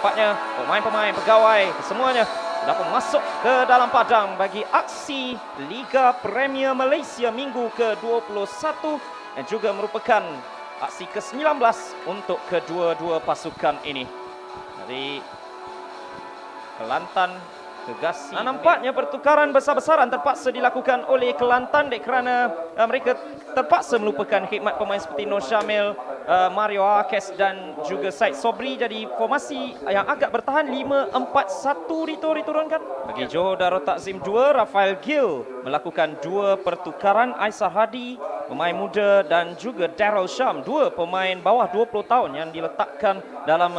nampaknya pemain-pemain pegawai semuanya sudah pun masuk ke dalam padang bagi aksi Liga Premier Malaysia minggu ke-21 dan juga merupakan aksi ke-19 untuk kedua-dua pasukan ini. Dari Kelantan ke Gasi. Nampaknya pertukaran besar-besaran terpaksa dilakukan oleh Kelantan kerana mereka terpaksa melupakan khidmat pemain seperti Nur Syamil, Mario Akes dan juga Said Sobri. Jadi formasi yang agak bertahan 5-4-1 diturunkan. Bagi Johor Darul Takzim 2, Rafael Gill melakukan 2 pertukaran. Aisar Hadi, pemain muda, dan juga Daryl Sham, 2 pemain bawah 20 tahun yang diletakkan dalam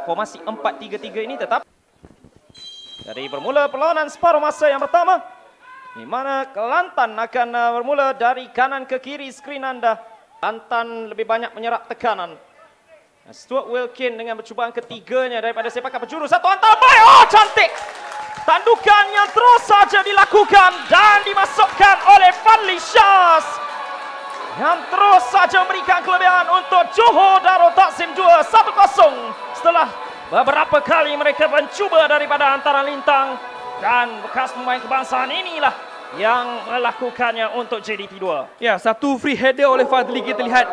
formasi 4-3-3 ini. Tetap dari bermula perlawanan separuh masa yang pertama, di mana Kelantan akan bermula dari kanan ke kiri skrin anda. Kelantan lebih banyak menyerap tekanan. Stuart Wilkin dengan percubaan ketiganya daripada sepakan penjuru. Satu hantar baik. Oh, cantik. Tandukan yang terus saja dilakukan dan dimasukkan oleh Fadli Shaz, yang terus saja memberikan kelebihan untuk Johor Darul Takzim 2 1-0 setelah beberapa kali mereka mencuba daripada antara lintang, dan bekas pemain kebangsaan inilah yang melakukannya untuk JDT 2. Ya, satu free header oleh Fadli. Kita lihat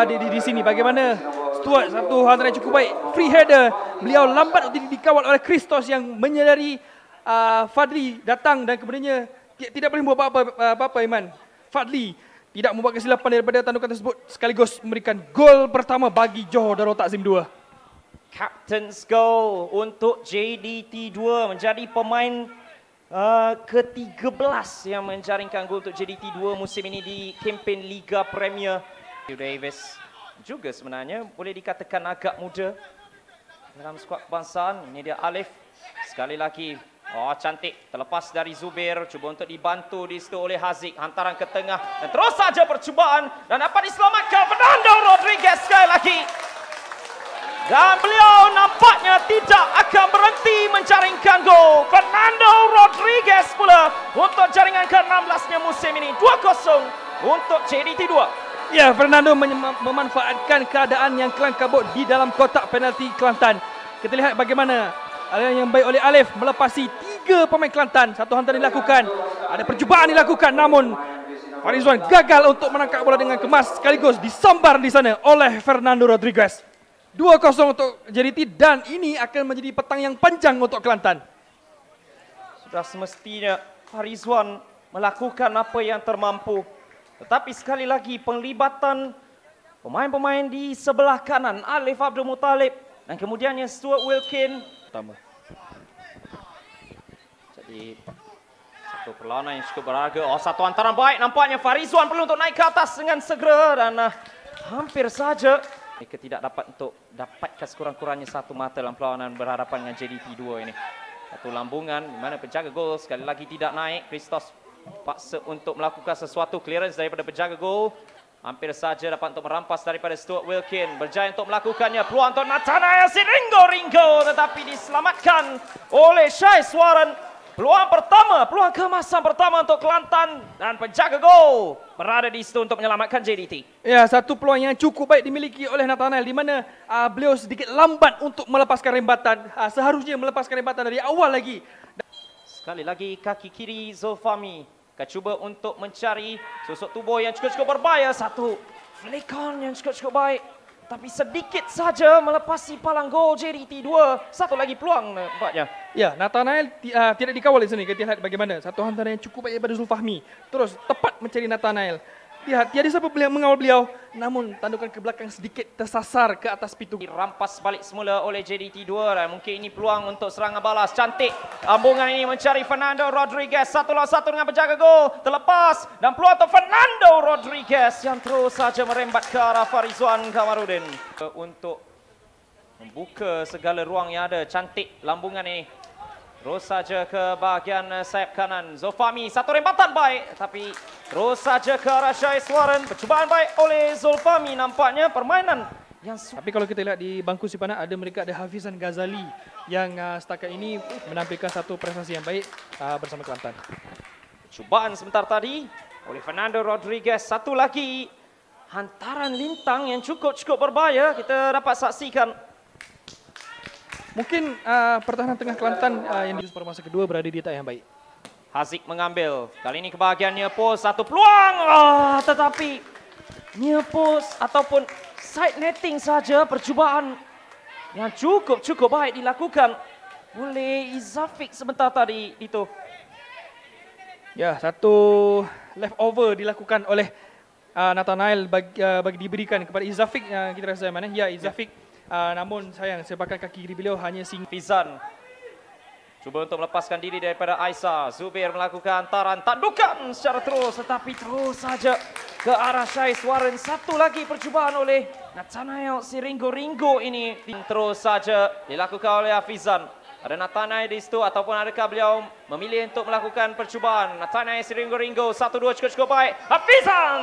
di sini bagaimana Stuart, satu hantaran yang cukup baik. Free header, beliau lambat untuk dikawal oleh Christos yang menyedari Fadli datang dan kemudiannya tidak boleh buat apa-apa Iman. Fadli tidak membuat kesilapan daripada tandukan tersebut, sekaligus memberikan gol pertama bagi Johor Darul Takzim 2. Captain's goal untuk JDT 2, menjadi pemain ke-13 yang menjaringkan gol untuk JDT 2 musim ini di kempen Liga Premier. Davis juga sebenarnya boleh dikatakan agak muda dalam skuad kebangsaan. Ini dia Alif, sekali lagi. Oh, cantik, terlepas dari Zubir, cuba untuk dibantu di situ oleh Haziq, hantaran ke tengah dan terus saja percubaan dan dapat diselamatkan Fernando Rodriguez sekali lagi. Dan beliau nampaknya tidak akan berhenti menjaringkan gol. Fernando Rodriguez pula untuk jaringan ke-16-nya musim ini. 2-0 untuk JDT 2. Ya, Fernando memanfaatkan keadaan yang kelam kabut di dalam kotak penalti Kelantan. Kita lihat bagaimana aliran yang baik oleh Alif melepasi 3 pemain Kelantan. Satu hantaran dilakukan, ada percubaan dilakukan, namun Farizwan gagal untuk menangkap bola dengan kemas, sekaligus disambar di sana oleh Fernando Rodriguez. 2-0 untuk JDT, dan ini akan menjadi petang yang panjang untuk Kelantan. Sudah semestinya Farizwan melakukan apa yang termampu. Tetapi sekali lagi penglibatan pemain-pemain di sebelah kanan, Alif Abdul Muttalib dan kemudiannya Stuart Wilkin. Pertama. Jadi satu perlawanan yang cukup berharga. Oh, satu hantaran baik, nampaknya Farizwan perlu untuk naik ke atas dengan segera dan hampir saja mereka tidak dapat untuk dapatkan sekurang-kurangnya satu mata dalam perlawanan berhadapan dengan JDT 2 ini. Satu lambungan di mana penjaga gol sekali lagi tidak naik. Christos paksa untuk melakukan sesuatu, clearance daripada penjaga gol. Hampir saja dapat untuk merampas daripada Stuart Wilkin. Berjaya untuk melakukannya. Peluang untuk Nathanael Ringo tetapi diselamatkan oleh Syais Warren. Peluang pertama, peluang keemasan pertama untuk Kelantan, dan penjaga gol berada di situ untuk menyelamatkan JDT. Ya, satu peluang yang cukup baik dimiliki oleh Nathanael, di mana beliau sedikit lambat untuk melepaskan rembatan. Seharusnya melepaskan rembatan dari awal lagi. Sekali lagi kaki kiri Zulfami akan cuba untuk mencari susuk tubuh yang cukup berbahaya. Satu flick on yang cukup baik, tapi sedikit saja melepasi palang gol JDT 2. Satu lagi peluang nampaknya. Ya, Nathanael tidak dikawal di sini. Kita lihat bagaimana satu hantaran yang cukup baik daripada Zulfahmi. Terus tepat mencari Nathanael. Lihat, tiada siapa yang mengawal beliau. Namun tandukan ke belakang sedikit tersasar ke atas pitu. Dirampas balik semula oleh JDT 2 dan mungkin ini peluang untuk serangan balas. Cantik ambungan ini mencari Fernando Rodriguez. 1 lawan 1 dengan penjaga gol. Terlepas dan peluang untuk Fernando Rodriguez yang terus saja merembat ke arah Farizwan Kamarudin. Untuk membuka segala ruang yang ada. Cantik lambungan ini. Terus saja ke bahagian sayap kanan. Zulfahmi, satu rembatan baik. Tapi terus saja ke arah Syais Warren. Percubaan baik oleh Zulfahmi. Nampaknya permainan yang... Tapi kalau kita lihat di bangku simpanan, mereka ada Hafizan Ghazali yang setakat ini menampilkan satu prestasi yang baik bersama Kelantan. Percubaan sebentar tadi oleh Fernando Rodriguez. Satu lagi hantaran lintang yang cukup berbahaya. Kita dapat saksikan. Mungkin pertahanan tengah Kelantan yang di pada masa kedua berada di tahap yang baik. Haziq mengambil. Kali ini kebahagiaan near post. Satu peluang. Tetapi near post ataupun side netting saja percubaan yang cukup baik dilakukan oleh Izafik sebentar tadi itu. Ya, satu leftover dilakukan oleh Nathanael bagi diberikan kepada Izafik. Kita rasa mana? Ya, Izafik. Namun sayang sepakan kaki kiri beliau hanya Fizan cuba untuk melepaskan diri daripada Aisyah. Zubir melakukan hantaran tandukan secara terus, tetapi terus saja ke arah Syais Warren. Satu lagi percubaan oleh Nathanael si Ringo ini terus saja dilakukan oleh Hafizan. Ada Nathanael di situ ataupun adakah beliau memilih untuk melakukan percubaan? Nathanael si Ringo 1-2 cukup baik. Hafizan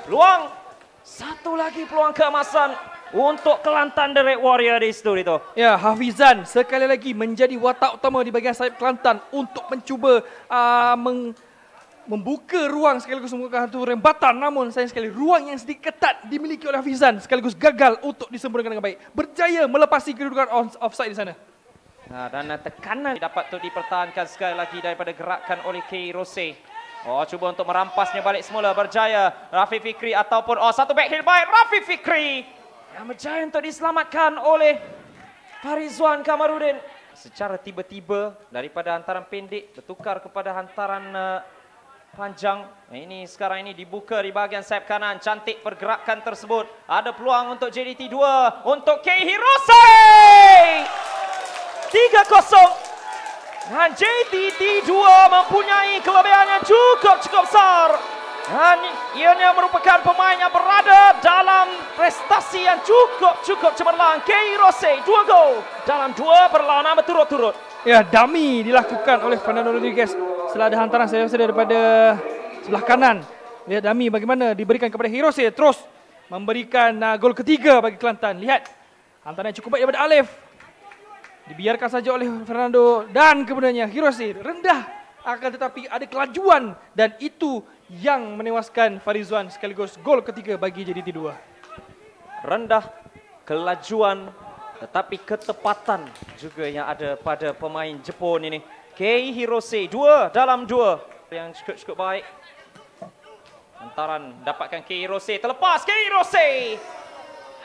peluang. Satu lagi peluang keemasan untuk Kelantan The Red Warrior di situ itu. Ya, Hafizan sekali lagi menjadi watak utama di bahagian sayap Kelantan untuk mencuba membuka ruang sekaligus membuka satu rembatan. Namun sayang sekali ruang yang sedikit ketat dimiliki oleh Hafizan sekaligus gagal untuk disempurnakan dengan baik. Berjaya melepasi kedudukan offside di sana. Dan tekanan dapat untuk dipertahankan sekali lagi daripada gerakan oleh K. Rose. Cuba untuk merampasnya balik semula, berjaya Rafi Fikri ataupun satu back heel baik Rafi Fikri yang berjaya untuk diselamatkan oleh Farizwan Kamarudin. Secara tiba-tiba daripada hantaran pendek bertukar kepada hantaran panjang. Ini sekarang ini dibuka di bahagian sayap kanan. Cantik pergerakan tersebut. Ada peluang untuk JDT 2 untuk K. Hirose. 3-0. Dan JDT 2 mempunyai kelebihan yang cukup besar. Dan ianya merupakan pemain yang berada dalam prestasi yang cukup cemerlang. K. Rose 2 gol dalam 2 perlawanan berturut-turut. Ya, dummy dilakukan oleh Fernando Rodriguez setelah ada hantaran saya daripada sebelah kanan. Lihat dummy bagaimana diberikan kepada Hirose, terus memberikan gol ketiga bagi Kelantan. Lihat hantaran yang cukup baik daripada Alif. Dibiarkan saja oleh Fernando dan kemudiannya Hirose rendah, akan tetapi ada kelajuan dan itu yang menewaskan Farizwan sekaligus gol ketiga bagi JDT 2. Rendah, kelajuan, tetapi ketepatan juga yang ada pada pemain Jepun ini. K. Hirose 2 dalam 2 yang cukup baik. Hantaran dapatkan K. Hirose, terlepas K. Hirose.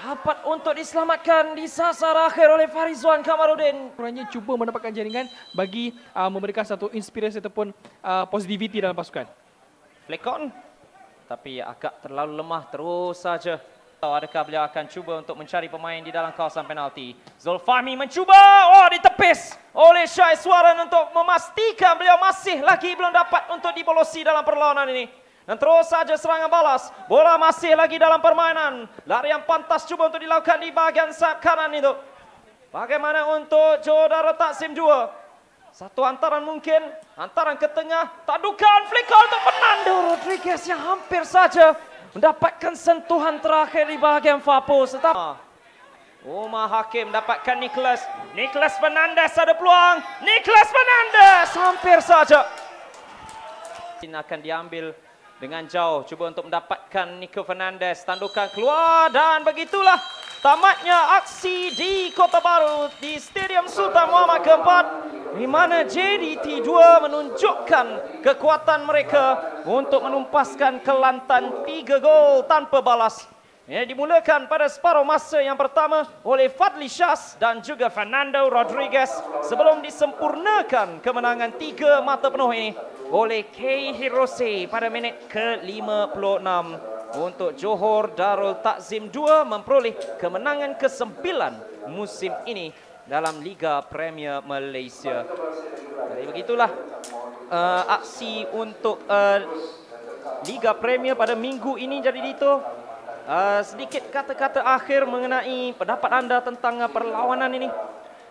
Dapat untuk diselamatkan di sasar akhir oleh Farizwan Kamarudin. Hanya cuba mendapatkan jaringan bagi memberikan satu inspirasi ataupun positivity dalam pasukan. Flick on, tapi agak terlalu lemah terus saja. Adakah beliau akan cuba untuk mencari pemain di dalam kawasan penalti? Zulfahmi mencuba, ditepis oleh Syais Warren untuk memastikan beliau masih lagi belum dapat untuk dibolosi dalam perlawanan ini. Dan terus saja serangan balas. Bola masih lagi dalam permainan. Larian pantas cuba untuk dilakukan di bahagian sayap kanan itu. Bagaimana untuk Johor Darul Takzim 2? Satu hantaran mungkin. Hantaran ke tengah. Tadukan flicker untuk Fernando Rodriguez yang hampir saja mendapatkan sentuhan terakhir di bahagian far post. Umar Hakim dapatkan Nicholas Fernandez ada peluang. Nicholas Fernandez hampir saja. Ini akan diambil dengan jauh, cuba untuk mendapatkan Nico Fernandez, tandukan keluar dan begitulah tamatnya aksi di Kota Baru di Stadium Sultan Muhammad keempat, di mana JDT 2 menunjukkan kekuatan mereka untuk menumpaskan Kelantan 3 gol tanpa balas. Ini dimulakan pada separuh masa yang pertama oleh Fadli Syaz dan juga Fernando Rodriguez sebelum disempurnakan kemenangan 3 mata penuh ini oleh K. Hirose pada minit ke-56 untuk Johor Darul Takzim 2 memperoleh kemenangan ke-9 musim ini dalam Liga Premier Malaysia. Jadi begitulah aksi untuk Liga Premier pada minggu ini. Jadi itu sedikit kata-kata akhir mengenai pendapat anda tentang perlawanan ini.